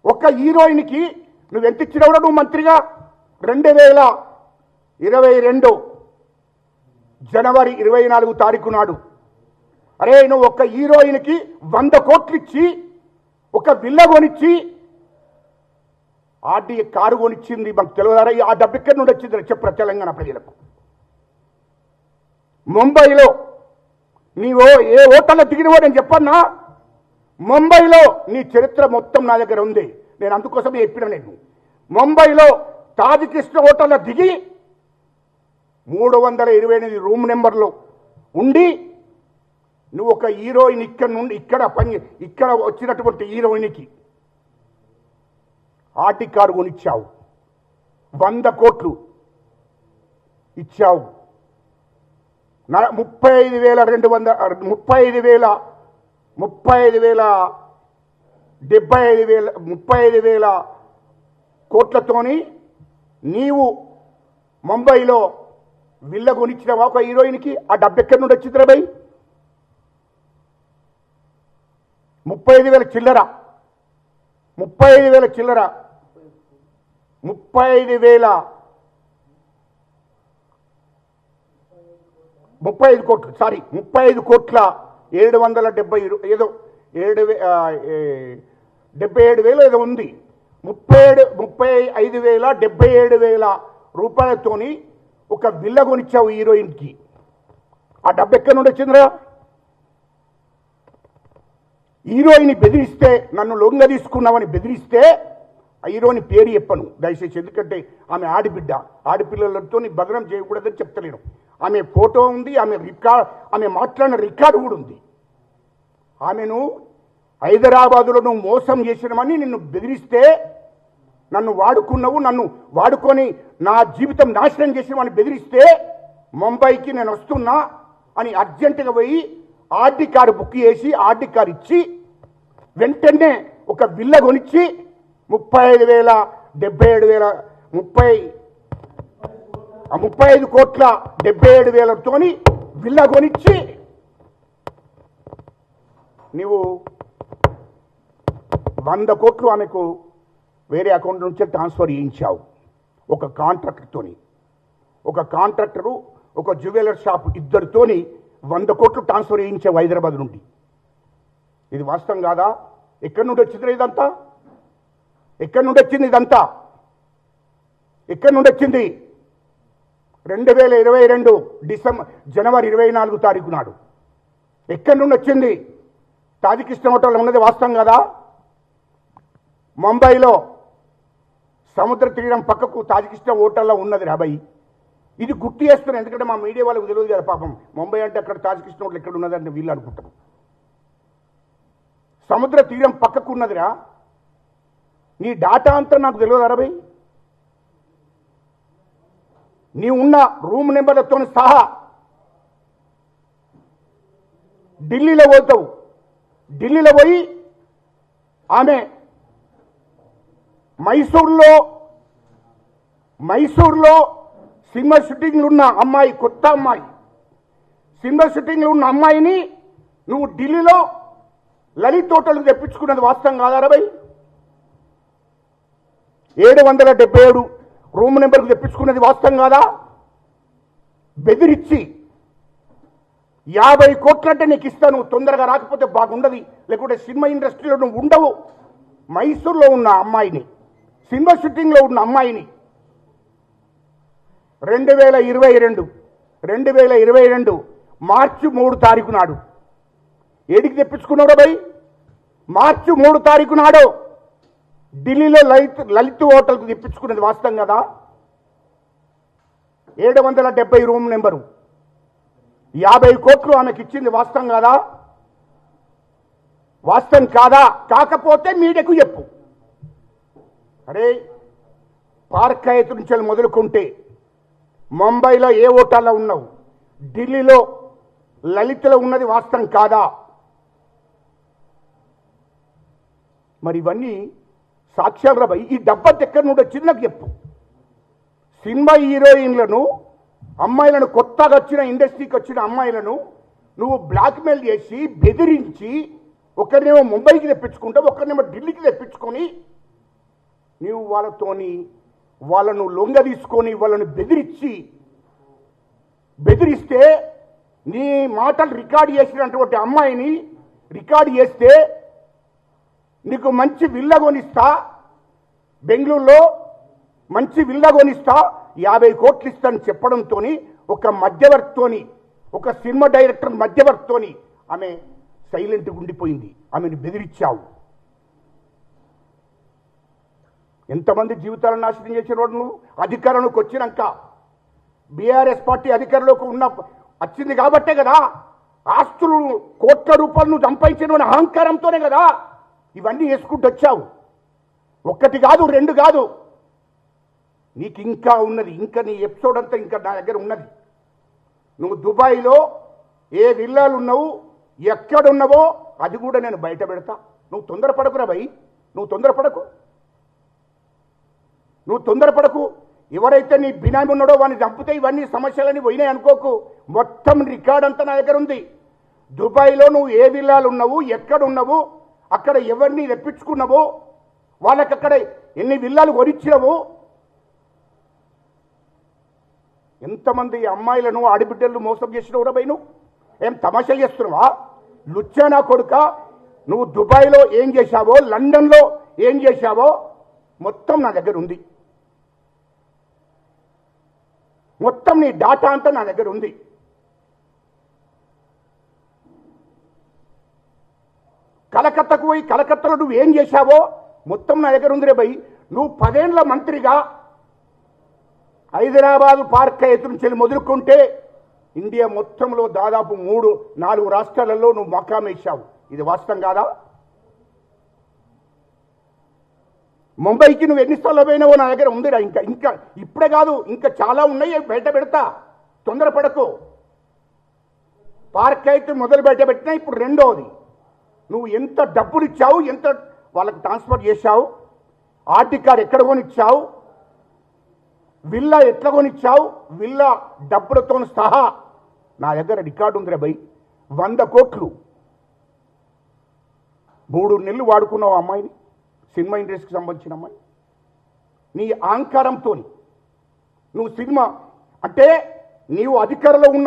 ఒక హీరోయిన్కి నువ్వు ఎంత ఇచ్చినావు నువ్వు మంత్రిగా? 2022 జనవరి 24 తారీఖు నాడు అరే నువ్వు ఒక హీరోయిన్కి 100 కోట్లు ఇచ్చి ఒక విల్ల కొనిచ్చి ఆర్డీఏ కారు కొనిచ్చింది మాకు తెలియదారా? ఆ డబ్బు ఎక్కడి నుండి వచ్చింది చెప్పరా తెలంగాణ ప్రజలకు? ముంబైలో నీవో ఏ హోటల్లో దిగినవో నేను చెప్పన్నా. ముంబైలో నీ చరిత్ర మొత్తం నా దగ్గర ఉంది. నేను అందుకోసమే చెప్పిన. నేను ముంబైలో తాజ్కృష్ణ హోటల్లో దిగి 328 రూమ్ నెంబర్లో ఉండి నువ్వు ఒక హీరోయిన్ ఇక్కడ నుండి ఇక్కడ వచ్చినటువంటి హీరోయిన్కి ఆర్టీ కారు కొనిచ్చావు, 100 కోట్లు ఇచ్చావు. 35,000 కోట్లతోని నీవు ముంబైలో విల్ల కొనిచ్చినవా ఒక హీరోయిన్కి? ఆ డబ్బు ఎక్కడి నుండి వచ్చిందిరా భయ్? 35,000 చిల్లర, 35,000 చిల్లర, 35 కోట్లు, సారీ 35 కోట్ల 770 ఏదో 77,000 ఏదో ఉంది. 35,077 రూపాయలతోని ఒక విల్ల కొనిచ్చావు హీరోయిన్కి. ఆ డబ్బు ఎక్కడి నుండి వచ్చిందిరా? హీరోయిన్ బెదిరిస్తే, నన్ను లొంగ తీసుకున్నామని బెదిరిస్తే ఆ హీరోయిన్ పేరు చెప్పను దయచేసి, ఎందుకంటే ఆమె ఆడబిడ్డ, ఆడపిల్లలతో బదనం చేయకూడదని చెప్తలేను. ఆమె ఫోటో ఉంది, ఆమె మాట్లాడిన రికార్డు కూడా ఉంది. ఆమెను హైదరాబాదులో నువ్వు మోసం చేసినామని నిన్ను బెదిరిస్తే, నన్ను వాడుకున్నావు, నన్ను వాడుకొని నా జీవితం నాశనం చేసినామని బెదిరిస్తే, ముంబైకి నేను వస్తున్నా అని అర్జెంటుగా పోయి ఆర్డీ కారు బుక్ చేసి ఆర్డీ కారు ఇచ్చి వెంటనే ఒక విల్ల కొనిచ్చి 35 కోట్ల 77,000తోని విల్ల కొనిచ్చి నీవు 100 కోట్లు ఆమెకు వేరే అకౌంట్ నుంచి ట్రాన్స్ఫర్ చేయించావు. ఒక కాంట్రాక్టర్తోని, ఒక కాంట్రాక్టరు ఒక జ్యువెలర్ షాప్ ఇద్దరితోని 100 కోట్లు ట్రాన్స్ఫర్ చేయించావు హైదరాబాద్ నుండి. ఇది వాస్తవం కాదా? ఎక్కడి నుండి వచ్చింది ఇదంతా? ఎక్కడి నుండి వచ్చింది ఇదంతా? ఎక్కడి నుండి వచ్చింది? 2022 జనవరి 24 తారీఖు నాడు ఎక్కడి నుండి వచ్చింది? తాజ్కృష్ణ హోటల్లో ఉన్నది వాస్తవం కదా? ముంబైలో సముద్ర తీరం పక్కకు తాజ్కృష్ణ హోటల్లో ఉన్నది రాబాయి. ఇది గుర్తు చేస్తున్నాను, ఎందుకంటే మా మీడియా వాళ్ళకు తెలియదు కదా పాపం. ముంబై అంటే అక్కడ తాజ్కృష్ణ హోటల్ ఎక్కడ ఉన్నదని వీళ్ళు అనుకుంటారు. సముద్ర తీరం పక్కకు ఉన్నదిరా. నీ డాటా అంతా నాకు తెలియదు అరబై. నీ ఉన్న రూమ్ నెంబర్లతో సహా ఢిల్లీలో పోతావు. ఢిల్లీలో పోయి ఆమె మైసూర్లో సినిమా షూటింగ్లు ఉన్న అమ్మాయి, కొత్త అమ్మాయి, సినిమా షూటింగ్లు ఉన్న అమ్మాయిని నువ్వు ఢిల్లీలో లలిత్ హోటల్కి తెప్పించుకున్నది వాస్తవం కాదా అరబై? 777 రూమ్ నెంబర్కి తెప్పించుకున్నది వాస్తవం కాదా? బెదిరించి 50 కోట్లంటే నీకు ఇస్తాను, తొందరగా రాకపోతే బాగుండదు, లేకుంటే సినిమా ఇండస్ట్రీలో నువ్వు ఉండవు. మైసూర్లో ఉన్న అమ్మాయిని, సినిమా షూటింగ్లో ఉన్న అమ్మాయిని 2022 మార్చి 3 తారీఖు నాడు ఏడికి తెప్పించుకున్నావు భయ్? మార్చి 3 తారీఖు నాడు ఢిల్లీలో లలిత్ హోటల్కు తెప్పించుకున్నది వాస్తవం కదా? 770 రూమ్ నెంబరు, 50 కోట్లు ఆమెకి ఇచ్చింది వాస్తవం కాదా? వాస్తవం కాదా? కాకపోతే మీడియాకు చెప్పు. అరే పార్కాయత్ నుంచి మొదలుకుంటే ముంబైలో ఏ హోటల్లో ఉన్నావు, ఢిల్లీలో లలిత్లో ఉన్నది వాస్తవం కాదా? మరి ఇవన్నీ సాక్ష్యాలు రాబాయి. ఈ డబ్బంత ఎక్కడి నుండి వచ్చింది నాకు చెప్పు. సినిమా హీరోయిన్లను, అమ్మాయిలను, కొత్తగా వచ్చిన ఇండస్ట్రీకి వచ్చిన అమ్మాయిలను నువ్వు బ్లాక్మెయిల్ చేసి బెదిరించి, ఒకరినేమో ముంబైకి తెప్పించుకుంటావు, ఒకరినేమో ఢిల్లీకి తెప్పించుకొని నీవు వాళ్ళను లొంగ తీసుకొని వాళ్ళను బెదిరిస్తే నీ మాటలు రికార్డ్ చేసినటువంటి అమ్మాయిని రికార్డ్ చేస్తే నీకు మంచి విల్ల కొనిస్తా, బెంగళూరులో మంచి విల్ల కొనిస్తా, 50 కోట్లు ఇస్తాను చెప్పడంతో ఒక మధ్యవర్తితోని, ఒక సినిమా డైరెక్టర్ మధ్యవర్తితోని ఆమె సైలెంట్గా ఉండిపోయింది. ఆమెను బెదిరించావు. ఎంతమంది జీవితాలను నాశనం చేసినవాడు నువ్వు. అధికారంలోకి వచ్చినాక బీఆర్ఎస్ పార్టీ అధికారంలోకి వచ్చింది కాబట్టే కదా ఆస్తులు కోట్ల రూపాయలు నువ్వు సంపాదించిన అహంకారంతోనే కదా ఇవన్నీ వేసుకుంటూ వచ్చావు. 1 కాదు 2 కాదు, నీకు ఇంకా ఉన్నది. ఇంకా నీ ఎపిసోడ్ అంతా ఇంకా నా దగ్గర ఉన్నది. నువ్వు దుబాయ్లో ఏ విల్లాలు ఉన్నావు, ఎక్కడున్నావో అది కూడా నేను బయట పెడతా. నువ్వు తొందరపడకురా భయ్, నువ్వు తొందరపడకు. ఎవరైతే నీ బినామీ ఉన్నాడో వాడిని చంపితే ఇవన్నీ సమస్యలని పోయినాయి అనుకోకు. మొత్తం రికార్డ్ అంతా నా దగ్గర ఉంది. దుబాయ్లో నువ్వు ఏ విల్లాలు ఉన్నావు, ఎక్కడున్నావు, అక్కడ ఎవరిని తెప్పించుకున్నావో, వాళ్ళకి అక్కడ ఎన్ని విల్లాలు కొనిచ్చినావు, ఎంతమంది అమ్మాయిలను ఆడబిడ్డలను మోసం చేసినవురా భయ్. నువ్వు ఏం తమాషాలు చేస్తున్నావా? లుచ్చానా కొడుక. నువ్వు దుబాయ్లో ఏం చేశావో, లండన్లో ఏం చేశావో మొత్తం నా దగ్గర ఉంది. మొత్తం నీ డాటా అంతా నా దగ్గర ఉంది. కలకత్తాకు పోయి కలకత్తాలో నువ్వు ఏం చేశావో మొత్తం నా దగ్గర ఉంది రే భయ్. నువ్వు 10 ఏళ్ల మంత్రిగా హైదరాబాదు పార్క్ ఎత్తు నుంచి మొదలుకుంటే ఇండియా మొత్తంలో దాదాపు 3-4 రాష్ట్రాలలో నువ్వు మకాం వేశావు. ఇది వాస్తవం కాదా? ముంబైకి నువ్వు ఎన్నిసార్లు పోయినావో నా దగ్గర ఉందిరా. ఇంకా ఇప్పుడే కాదు, ఇంకా చాలా ఉన్నాయి, బయట పెడతా. తొందరపడకు. పార్క్ అయితే మొదలు బయట పెట్టినా ఇప్పుడు రెండోది. నువ్వు ఎంత డబ్బులు ఇచ్చావు, ఎంత వాళ్ళకి ట్రాన్స్ఫర్ చేశావు, ఆర్టీ కార్డ్ ఎక్కడ కొనిచ్చావు, విల్లా ఎట్లా కొనిచ్చావు, విల్లా డబ్బులతో సహా నా దగ్గర రికార్డు ఉందిరా భయ్. 100 కోట్లు 3 నెలలు వాడుకున్నావు అమ్మాయిని, సినిమా ఇండస్ట్రీకి సంబంధించిన అమ్మాయి. నీ అహంకారంతో నువ్వు సినిమా అంటే నీవు అధికారంలో ఉన్న